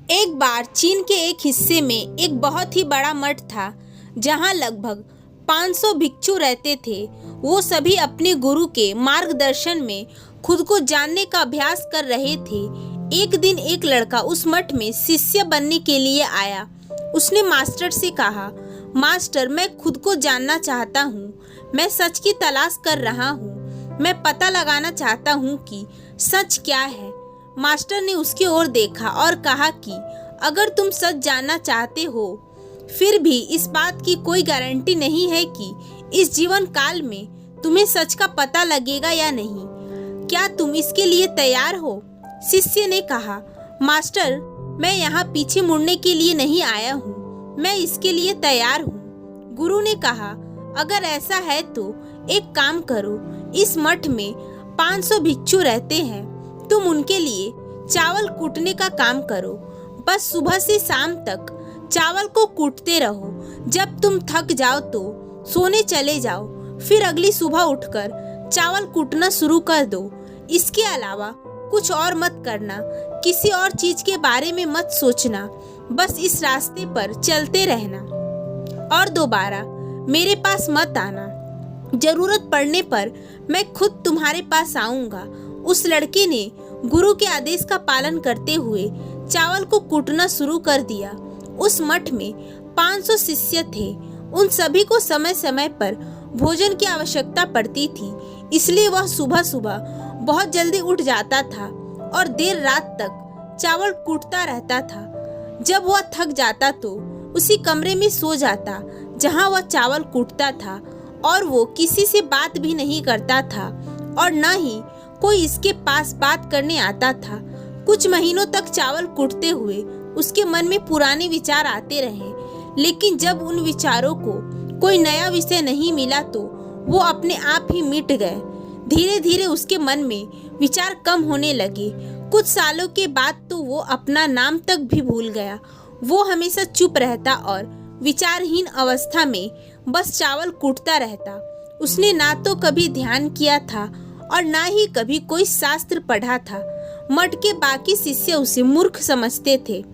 एक बार चीन के एक हिस्से में एक बहुत ही बड़ा मठ था जहाँ लगभग 500 भिक्षु रहते थे। वो सभी अपने गुरु के मार्गदर्शन में खुद को जानने का अभ्यास कर रहे थे। एक दिन एक लड़का उस मठ में शिष्य बनने के लिए आया। उसने मास्टर से कहा, मास्टर, मैं खुद को जानना चाहता हूँ। मैं सच की तलाश कर रहा हूँ। मैं पता लगाना चाहता हूँ कि सच क्या है। मास्टर ने उसकी ओर देखा और कहा कि अगर तुम सच जानना चाहते हो, फिर भी इस बात की कोई गारंटी नहीं है कि इस जीवन काल में तुम्हें सच का पता लगेगा या नहीं। क्या तुम इसके लिए तैयार हो? शिष्य ने कहा, मास्टर, मैं यहाँ पीछे मुड़ने के लिए नहीं आया हूँ। मैं इसके लिए तैयार हूँ। गुरु ने कहा, अगर ऐसा है तो एक काम करो। इस मठ में 500 भिक्षु रहते हैं। तुम उनके लिए चावल कूटने का काम करो। बस सुबह से शाम तक चावल को कूटते रहो। जब तुम थक जाओ तो सोने चले जाओ। फिर अगली सुबह उठकर चावल कूटना शुरू कर दो। इसके अलावा कुछ और मत करना। किसी और चीज के बारे में मत सोचना। बस इस रास्ते पर चलते रहना और दोबारा मेरे पास मत आना। जरूरत पड़ने पर मैं खुद तुम्हारे पास आऊंगा। उस लड़के ने गुरु के आदेश का पालन करते हुए चावल को कूटना शुरू कर दिया। उस मठ में 500 शिष्य थे। उन सभी को समय समय पर भोजन की आवश्यकता पड़ती थी, इसलिए वह सुबह सुबह बहुत जल्दी उठ जाता था और देर रात तक चावल कूटता रहता था। जब वह थक जाता तो उसी कमरे में सो जाता जहां वह चावल कूटता था, और वो किसी से बात भी नहीं करता था और न ही कोई इसके पास बात करने आता था। कुछ महीनों तक चावल कूटते हुए उसके मन में पुराने विचार आते रहे, लेकिन जब उन विचारों को कोई नया विषय नहीं मिला तो वो अपने आप ही मिट गए। धीरे धीरे उसके मन में विचार कम होने लगे। कुछ सालों के बाद तो वो अपना नाम तक भी भूल गया। वो हमेशा चुप रहता और विचारहीन अवस्था में बस चावल कूटता रहता। उसने ना तो कभी ध्यान किया था और ना ही कभी कोई शास्त्र पढ़ा था। मठ के बाकी शिष्य उसे मूर्ख समझते थे।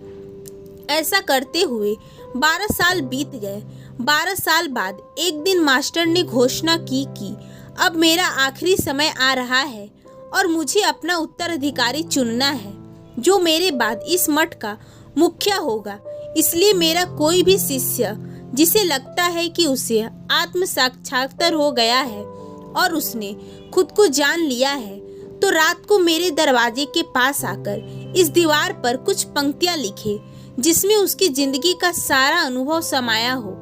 ऐसा करते हुए 12 साल बीत गए। 12 साल बाद एक दिन मास्टर ने घोषणा की कि अब मेरा आखिरी समय आ रहा है और मुझे अपना उत्तराधिकारी चुनना है, जो मेरे बाद इस मठ का मुखिया होगा। इसलिए मेरा कोई भी शिष्य जिसे लगता है कि उसे आत्म साक्षात्कार हो गया है और उसने खुद को जान लिया है, तो रात को मेरे दरवाजे के पास आकर इस दीवार पर कुछ पंक्तियां लिखे जिसमें उसकी जिंदगी का सारा अनुभव समाया हो।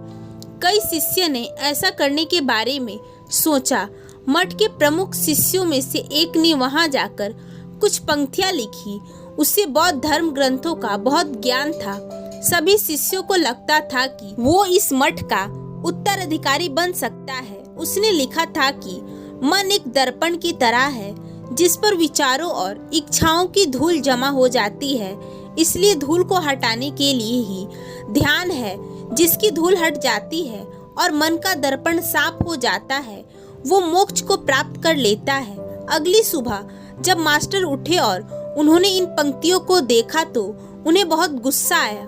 कई शिष्य ने ऐसा करने के बारे में सोचा। मठ के प्रमुख शिष्यों में से एक ने वहां जाकर कुछ पंक्तियां लिखी। उसे बौद्ध धर्म ग्रंथों का बहुत ज्ञान था। सभी शिष्यों को लगता था कि वो इस मठ का उत्तराधिकारी बन सकता है। उसने लिखा था कि मन एक दर्पण की तरह है जिस पर विचारों और इच्छाओं की धूल जमा हो जाती है। इसलिए धूल को हटाने के लिए ही ध्यान है। जिसकी धूल हट जाती है और मन का दर्पण साफ हो जाता है, वो मोक्ष को प्राप्त कर लेता है। अगली सुबह जब मास्टर उठे और उन्होंने इन पंक्तियों को देखा तो उन्हें बहुत गुस्सा आया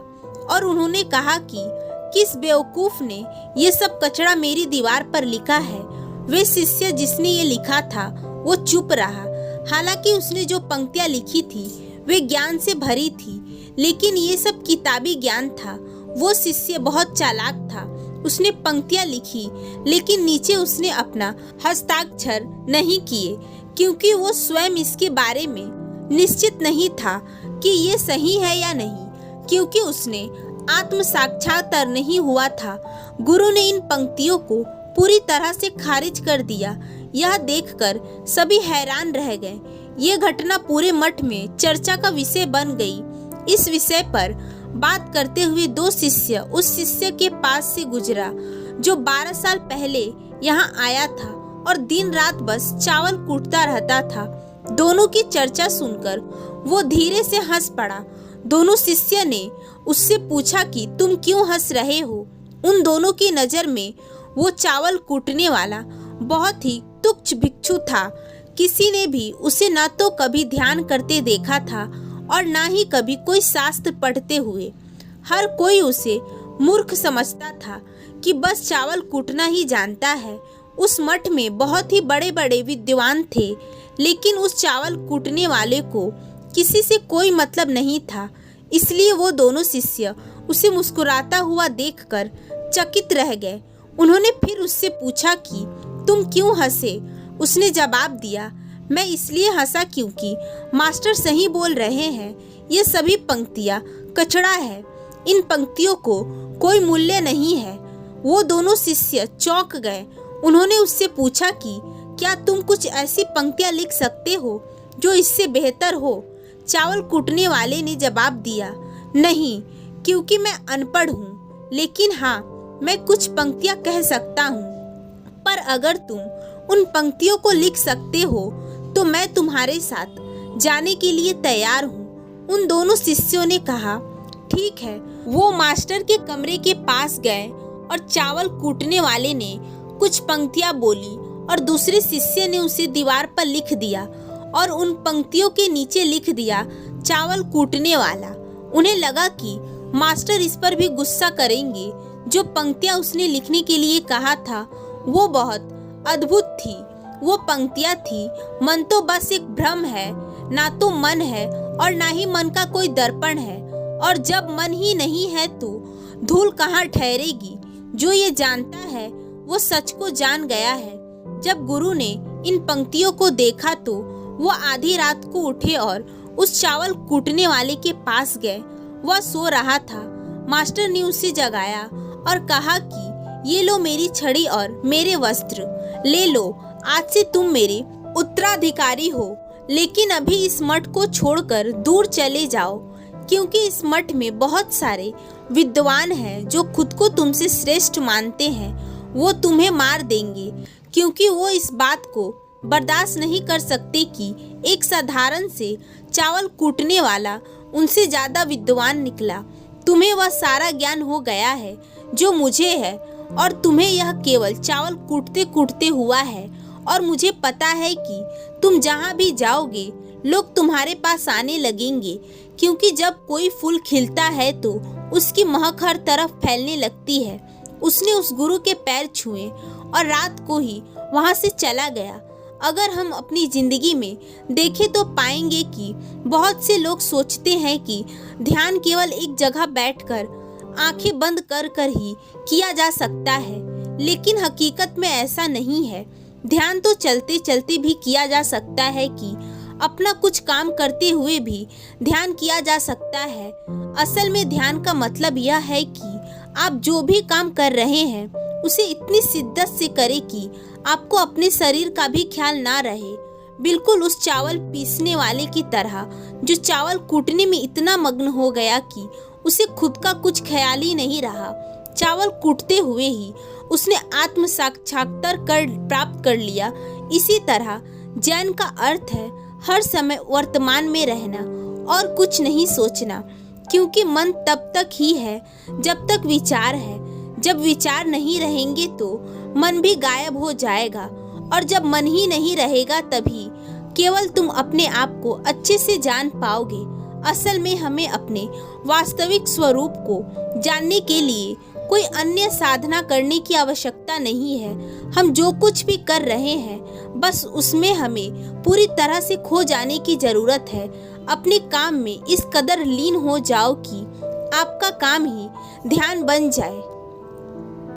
और उन्होंने कहा कि किस बेवकूफ ने ये सब कचरा मेरी दीवार पर लिखा है। वे शिष्य जिसने ये लिखा था वो चुप रहा। हालांकि उसने जो पंक्तियां लिखी थी वे ज्ञान से भरी थी, लेकिन ये सब किताबी ज्ञान था। वो शिष्य बहुत चालाक था। उसने पंक्तियां लिखी, लेकिन नीचे उसने अपना हस्ताक्षर नहीं किए, क्योंकि वो स्वयं इसके बारे में निश्चित नहीं था कि ये सही है या नहीं, क्योंकि उसने आत्म साक्षात्कार नहीं हुआ था। गुरु ने इन पंक्तियों को पूरी तरह से खारिज कर दिया। यह देखकर सभी हैरान रह गए। ये घटना पूरे मठ में चर्चा का विषय बन गई। इस विषय पर बात करते हुए 2 शिष्य उस शिष्य के पास से गुजरा जो 12 साल पहले यहाँ आया था और दिन रात बस चावल कूटता रहता था। दोनों की चर्चा सुनकर वो धीरे से हंस पड़ा। दोनों शिष्य ने उससे पूछा कि तुम क्यों हंस रहे हो। उन दोनों की नजर में वो चावल कूटने वाला बहुत ही तुच्छ भिक्षु था। किसी ने भी उसे न तो कभी ध्यान करते देखा था और ना ही कभी कोई शास्त्र पढ़ते हुए। हर कोई उसे मूर्ख समझता था कि बस चावल कूटना ही जानता है। उस मठ में बहुत ही बड़े बड़े विद्वान थे, लेकिन उस चावल कूटने वाले को किसी से कोई मतलब नहीं था। इसलिए वो दोनों शिष्य उसे मुस्कुराता हुआ देखकर चकित रह गए। उन्होंने फिर उससे पूछा कि तुम क्यों हंसे? उसने जवाब दिया, मैं इसलिए हंसा क्योंकि मास्टर सही बोल रहे हैं। ये सभी पंक्तियाँ कचड़ा है, इन पंक्तियों को कोई मूल्य नहीं है। वो दोनों शिष्य चौंक गए। उन्होंने उससे पूछा कि क्या तुम कुछ ऐसी पंक्तियाँ लिख सकते हो जो इससे बेहतर हो? चावल कूटने वाले ने जवाब दिया, नहीं, क्योंकि मैं अनपढ़ हूँ, लेकिन हाँ, मैं कुछ पंक्तियाँ कह सकता हूँ। पर अगर तुम उन पंक्तियों को लिख सकते हो तो मैं तुम्हारे साथ जाने के लिए तैयार हूँ। उन दोनों शिष्यों ने कहा, ठीक है। वो मास्टर के कमरे के पास गए और चावल कूटने वाले ने कुछ पंक्तियाँ बोली और दूसरे शिष्य ने उसे दीवार पर लिख दिया और उन पंक्तियों के नीचे लिख दिया, चावल कूटने वाला। उन्हें लगा कि मास्टर इस पर भी गुस्सा करेंगे। जो पंक्तियाँ उसने लिखने के लिए कहा था वो बहुत अद्भुत थी। वो पंक्तियाँ थी, मन तो बस एक भ्रम है, ना तो मन है और ना ही मन का कोई दर्पण है, और जब मन ही नहीं है तो धूल कहाँ ठहरेगी। जो ये जानता है वो सच को जान गया है। जब गुरु ने इन पंक्तियों को देखा तो वो आधी रात को उठे और उस चावल कूटने वाले के पास गए। वह सो रहा था। मास्टर ने उसे जगाया और कहा कि ये लो मेरी छड़ी और मेरे वस्त्र, ले लो, आज से तुम मेरे उत्तराधिकारी हो। लेकिन अभी इस मठ को छोड़कर दूर चले जाओ, क्योंकि इस मठ में बहुत सारे विद्वान हैं जो खुद को तुमसे श्रेष्ठ मानते हैं। वो तुम्हें मार देंगे, क्योंकि वो इस बात को बर्दाश्त नहीं कर सकते कि एक साधारण से चावल कूटने वाला उनसे ज्यादा विद्वान निकला। तुम्हें वह सारा ज्ञान हो गया है जो मुझे है, और तुम्हें यह केवल चावल कूटते कूटते हुआ है। और मुझे पता है कि तुम जहाँ भी जाओगे लोग तुम्हारे पास आने लगेंगे, क्योंकि जब कोई फूल खिलता है तो उसकी महक हर तरफ फैलने लगती है। उसने उस गुरु के पैर छुए और रात को ही वहाँ से चला गया। अगर हम अपनी जिंदगी में देखें तो पाएंगे कि बहुत से लोग सोचते हैं कि ध्यान केवल एक जगह बैठकर आंखें बंद कर कर ही किया जा सकता है, लेकिन हकीकत में ऐसा नहीं है। ध्यान तो चलते चलते भी किया जा सकता है कि अपना कुछ काम करते हुए भी ध्यान किया जा सकता है। असल में ध्यान का मतलब यह है कि आप जो भी काम कर रहे हैं उसे इतनी शिद्दत से करें कि आपको अपने शरीर का भी ख्याल ना रहे। बिल्कुल उस चावल पीसने वाले की तरह जो चावल कूटने में इतना मग्न हो गया कि उसे खुद का कुछ ख्याल ही नहीं रहा। चावल कूटते हुए ही उसने आत्म साक्षात्कार प्राप्त कर लिया। इसी तरह जैन का अर्थ है हर समय वर्तमान में रहना और कुछ नहीं सोचना, क्योंकि मन तब तक ही है जब तक विचार है। जब विचार नहीं रहेंगे तो मन भी गायब हो जाएगा, और जब मन ही नहीं रहेगा तभी केवल तुम अपने आप को अच्छे से जान पाओगे। असल में हमें अपने वास्तविक स्वरूप को जानने के लिए कोई अन्य साधना करने की आवश्यकता नहीं है। हम जो कुछ भी कर रहे हैं बस उसमें हमें पूरी तरह से खो जाने की जरूरत है। अपने काम में इस कदर लीन हो जाओ कि आपका काम ही ध्यान बन जाए।